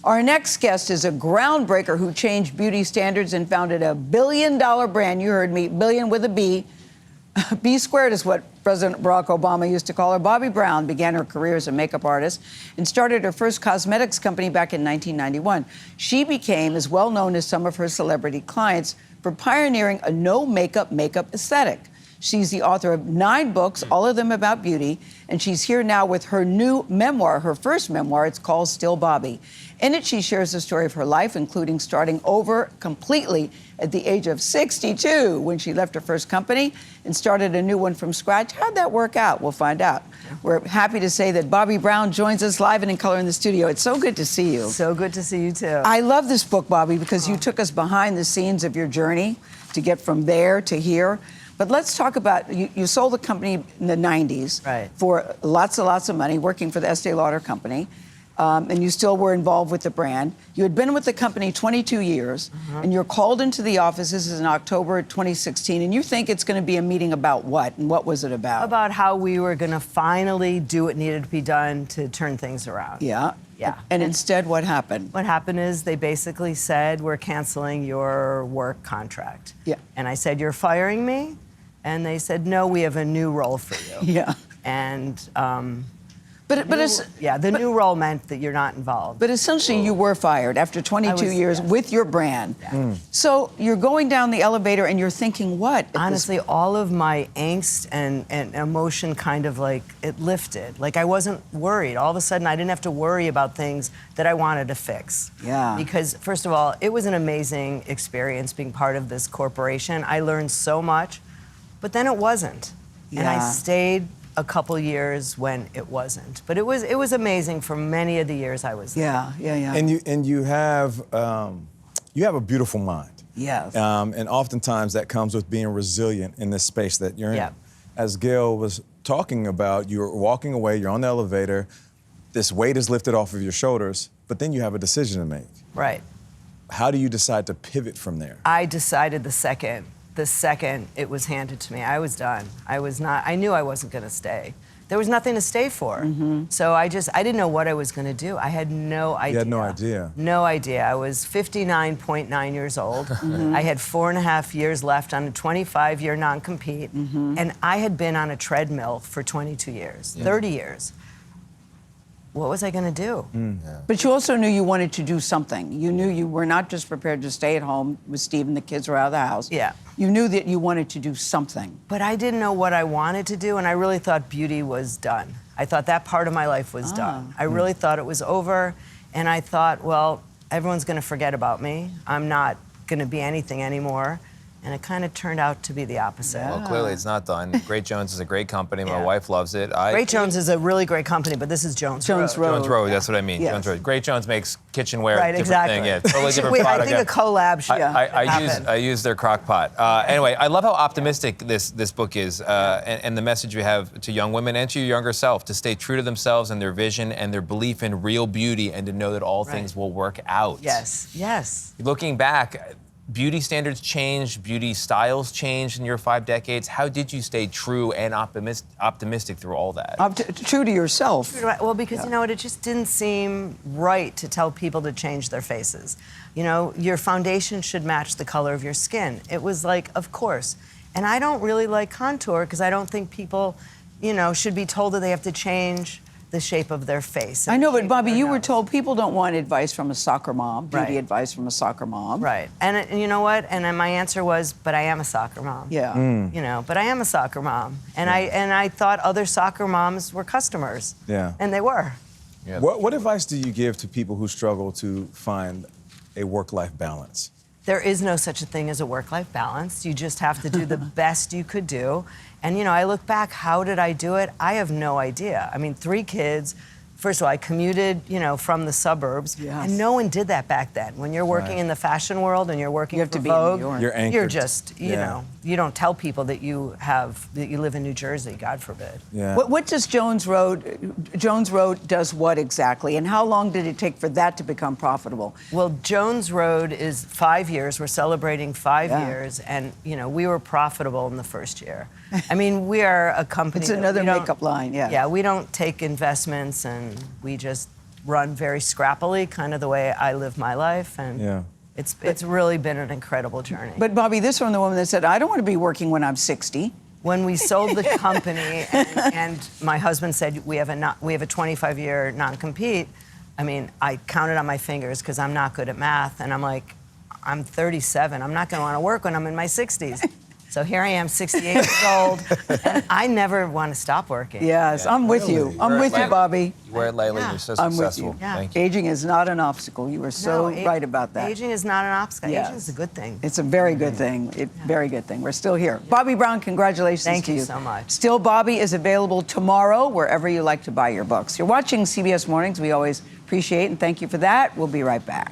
Our next guest is a groundbreaker who changed beauty standards and founded a billion-dollar brand. You heard me, billion with a B. B squared is what President Barack Obama used to call her. Bobbi Brown began her career as a makeup artist and started her first cosmetics company back in 1991. She became as well known as some of her celebrity clients for pioneering a no-makeup makeup aesthetic. She's the author of 9 books, all of them about beauty, and she's here now with her new memoir, her first memoir. It's called Still Bobbi. In it, she shares the story of her life, including starting over completely at the age of 62 when she left her first company and started a new one from scratch. How'd that work out? We'll find out. We're happy to say that Bobbi Brown joins us live and in color in the studio. It's so good to see you. So good to see you, too. I love this book, Bobbi, because you took us behind the scenes of your journey to get from there to here. But let's talk about, you sold the company in the 90s for lots and lots of money, working for the Estee Lauder company, and you still were involved with the brand. You had been with the company 22 years, and you're called into the office. This is in October 2016, and you think it's going to be a meeting about what, and what was it about? About how we were going to finally do what needed to be done to turn things around. Yeah. Yeah. And instead, what happened? What happened is they basically said, we're canceling your work contract. Yeah. And I said, you're firing me? And they said, no, we have a new role for you. Yeah. And the new role meant that you're not involved. But essentially, you were fired after 22 years with your brand. Yeah. So you're going down the elevator and you're thinking, what? Honestly, all of my angst and emotion kind of like, it lifted. Like I wasn't worried. All of a sudden, I didn't have to worry about things that I wanted to fix. Yeah. Because first of all, it was an amazing experience being part of this corporation. I learned so much. But then it wasn't. Yeah. And I stayed a couple years when it wasn't. But it was amazing for many of the years I was there. Yeah. And you have a beautiful mind. Yes. And oftentimes that comes with being resilient in this space that you're in. As Gayle was talking about, you're walking away, you're on the elevator, this weight is lifted off of your shoulders, but then you have a decision to make. Right. How do you decide to pivot from there? I decided the second it was handed to me, I was done. I knew I wasn't going to stay. There was nothing to stay for. So I didn't know what I was going to do. I had no idea. You had no idea? No idea. I was 59.9 years old. I had 4.5 years left on a 25-year non-compete. And I had been on a treadmill for 22 years, 30 years. What was I going to do? But you also knew you wanted to do something. You knew you were not just prepared to stay at home with Steve and the kids were out of the house. Yeah. You knew that you wanted to do something. But I didn't know what I wanted to do, and I really thought beauty was done. I thought that part of my life was done. I really thought it was over, and I thought, well, everyone's going to forget about me. I'm not going to be anything anymore. And it kind of turned out to be the opposite. Well, clearly it's not done. Great Jones is a great company. My wife loves it. Great Jones is a really great company, but this is Jones Road. Jones Road, that's what I mean. Yes. Jones Road. Great Jones makes kitchenware, different exactly. thing. Yeah, totally different product. I think a collab should happen. I use their crock pot. Anyway, I love how optimistic this book is, and the message you have to young women and to your younger self to stay true to themselves and their vision and their belief in real beauty and to know that all things will work out. Yes. Looking back, beauty standards changed, beauty styles changed in your 5 decades. How did you stay true and optimistic through all that? True to yourself. Well, because you know what, it just didn't seem right to tell people to change their faces. You know, your foundation should match the color of your skin. It was like, of course. And I don't really like contour because I don't think people, you know, should be told that they have to change the shape of their face. I know, but Bobbi, you were told people don't want advice from a soccer mom, beauty advice from a soccer mom. Right. And you know what? And then my answer was, but I am a soccer mom. Yeah. You know, but I am a soccer mom. And I thought other soccer moms were customers. Yeah. And they were. Yeah. What advice do you give to people who struggle to find a work-life balance? There is no such a thing as a work-life balance. You just have to do the best you could do. And, you know, I look back, how did I do it? I have no idea. I mean, 3 kids. First of all, I commuted, you know, from the suburbs. And no one did that back then. When you're working in the fashion world and you're working for Vogue, you're anchored. You're just, you know, you don't tell people that you live in New Jersey, God forbid. Yeah. What does Jones Road does what exactly? And how long did it take for that to become profitable? Well, Jones Road is 5 years. We're celebrating 5 years. And, you know, we were profitable in the first year. I mean, we are a company. It's another makeup line, Yeah, we don't take investments and we just run very scrappily, kind of the way I live my life. And Yeah. it's really been an incredible journey. But Bobbi, this from the woman that said, I don't want to be working when I'm 60. When we sold the company and my husband said we have a 25-year non-compete, I mean, I counted on my fingers because I'm not good at math, and I'm like, I'm 37. I'm not going to want to work when I'm in my 60s. So here I am, 68 years old, and I never want to stop working. Yes, I'm with you. I'm with you, Bobbi. You wear it lightly, Yeah. you're so I'm with successful. you. Yeah. Thank you. Aging is not an obstacle. You are so No, right about that. Aging is not an obstacle. Yes. Aging is a good thing. It's a very good thing. Very good thing. We're still here. Bobbi Brown, congratulations Thank to you you so much. Still Bobbi is available tomorrow wherever you like to buy your books. You're watching CBS Mornings. We always appreciate and thank you for that. We'll be right back.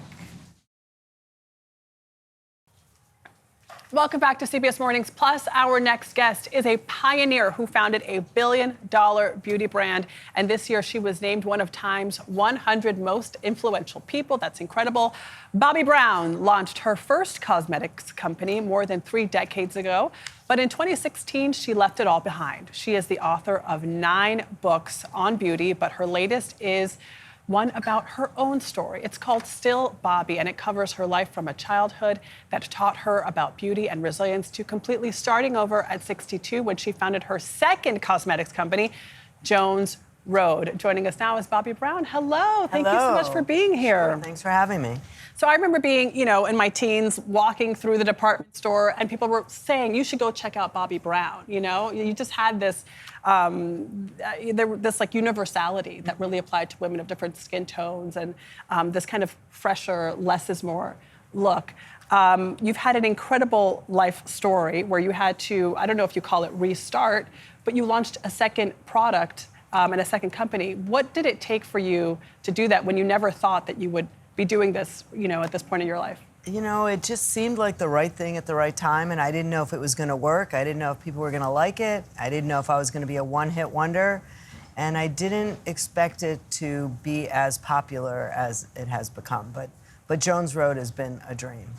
Welcome back to CBS Mornings. Plus, our next guest is a pioneer who founded a billion-dollar beauty brand. And this year, she was named one of Time's 100 most influential people. That's incredible. Bobbi Brown launched her first cosmetics company more than 3 decades ago. But in 2016, she left it all behind. She is the author of 9 books on beauty, but her latest is one about her own story. It's called Still Bobbi, and it covers her life from a childhood that taught her about beauty and resilience to completely starting over at 62 when she founded her second cosmetics company, Jones Road. Joining us now is Bobbi Brown. Hello. Thank you so much for being here. Sure. Thanks for having me. So I remember being, in my teens, walking through the department store, and people were saying, you should go check out Bobbi Brown, You just had this, this like universality that really applied to women of different skin tones and this kind of fresher, less is more look. You've had an incredible life story where you had to, I don't know if you call it restart, but you launched a second product and a second company. What did it take for you to do that when you never thought that you would be doing this, at this point in your life? It just seemed like the right thing at the right time, and I didn't know if it was going to work. I didn't know if people were going to like it. I didn't know if I was going to be a one-hit wonder, and I didn't expect it to be as popular as it has become. But Jones Road has been a dream.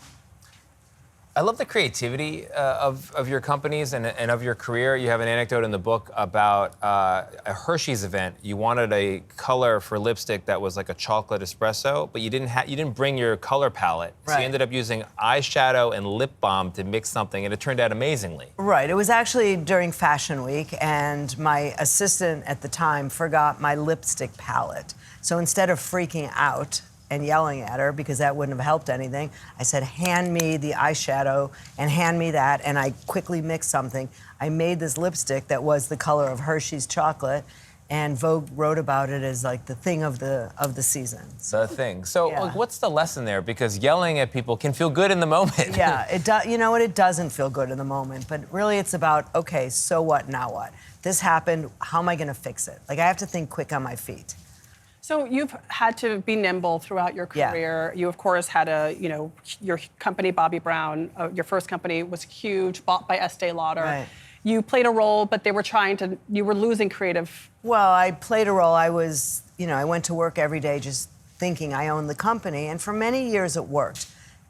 I love the creativity of your companies and of your career. You have an anecdote in the book about a Hershey's event. You wanted a color for lipstick that was like a chocolate espresso, but you didn't bring your color palette. So Right. you ended up using eyeshadow and lip balm to mix something, and it turned out amazingly. Right. It was actually during Fashion Week, and my assistant at the time forgot my lipstick palette. So instead of freaking out and yelling at her, because that wouldn't have helped anything, I said, hand me the eyeshadow and hand me that, and I quickly mixed something. I made this lipstick that was the color of Hershey's chocolate, and Vogue wrote about it as like the thing of the season. The thing. So Yeah. like, what's the lesson there? Because yelling at people can feel good in the moment. Yeah, you know what? It doesn't feel good in the moment, but really it's about, okay, so what, now what? This happened, how am I gonna fix it? Like, I have to think quick on my feet. So you've had to be nimble throughout your Yeah. career. You, of course, had your company, Bobbi Brown, your first company was huge, bought by Estee Lauder. Right. You played a role, but you were losing creative. Well, I played a role. I went to work every day just thinking I owned the company, and for many years it worked.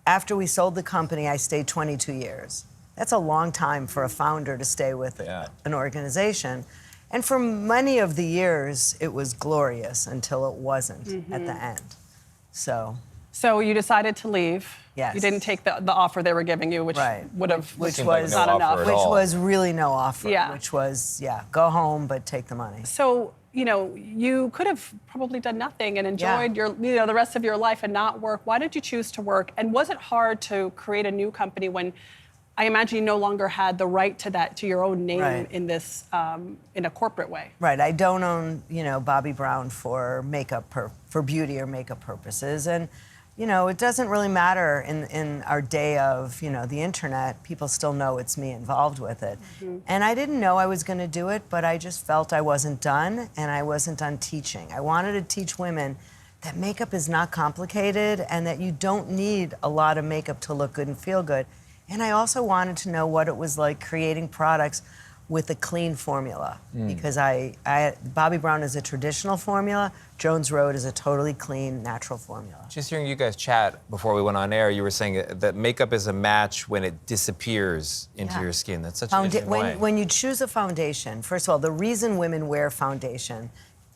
After we sold the company, I stayed 22 years. That's a long time for a founder to stay with an organization. And for many of the years, it was glorious until it wasn't at the end. So you decided to leave. Yes. You didn't take the offer they were giving you, which Right. would have, Which Seemed like was no not offer enough. at which all. was really no offer. Yeah. Which was, go home, but take the money. So, you could have probably done nothing and enjoyed the rest of your life and not work. Why did you choose to work? And was it hard to create a new company when I imagine you no longer had the right to your own name Right. in this, in a corporate way? Right. I don't own, Bobbi Brown for for beauty or makeup purposes. And, it doesn't really matter in our day of, the internet. People still know it's me involved with it. And I didn't know I was going to do it, but I just felt I wasn't done, and I wasn't done teaching. I wanted to teach women that makeup is not complicated and that you don't need a lot of makeup to look good and feel good. And I also wanted to know what it was like creating products with a clean formula, because Bobbi Brown is a traditional formula, Jones Road is a totally clean, natural formula. Just hearing you guys chat before we went on air, you were saying that makeup is a match when it disappears into Yeah. your skin. That's such an interesting way. When you choose a foundation, first of all, the reason women wear foundation,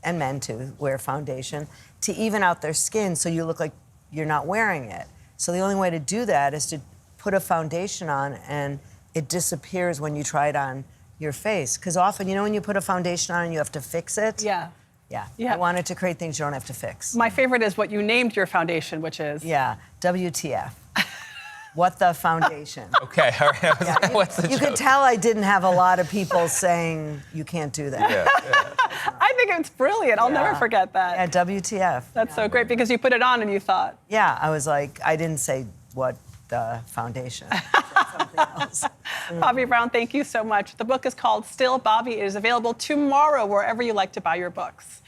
and men too wear foundation, to even out their skin so you look like you're not wearing it. So the only way to do that is to put a foundation on, and it disappears when you try it on your face. Because often, you know, when you put a foundation on and you have to fix it? Yeah. Yeah. Yeah. I wanted to create things you don't have to fix. My favorite is what you named your foundation, which is. Yeah, WTF. What the foundation. Okay, all right. What's the You joke? could tell I didn't have a lot of people saying you can't do that. I think it's brilliant. I'll never forget that. Yeah, WTF. That's so great because you put it on and you thought. Yeah, I was like, I didn't say what the foundation. I said something else. Bobbi Brown, thank you so much. The book is called Still Bobbi. It is available tomorrow wherever you like to buy your books.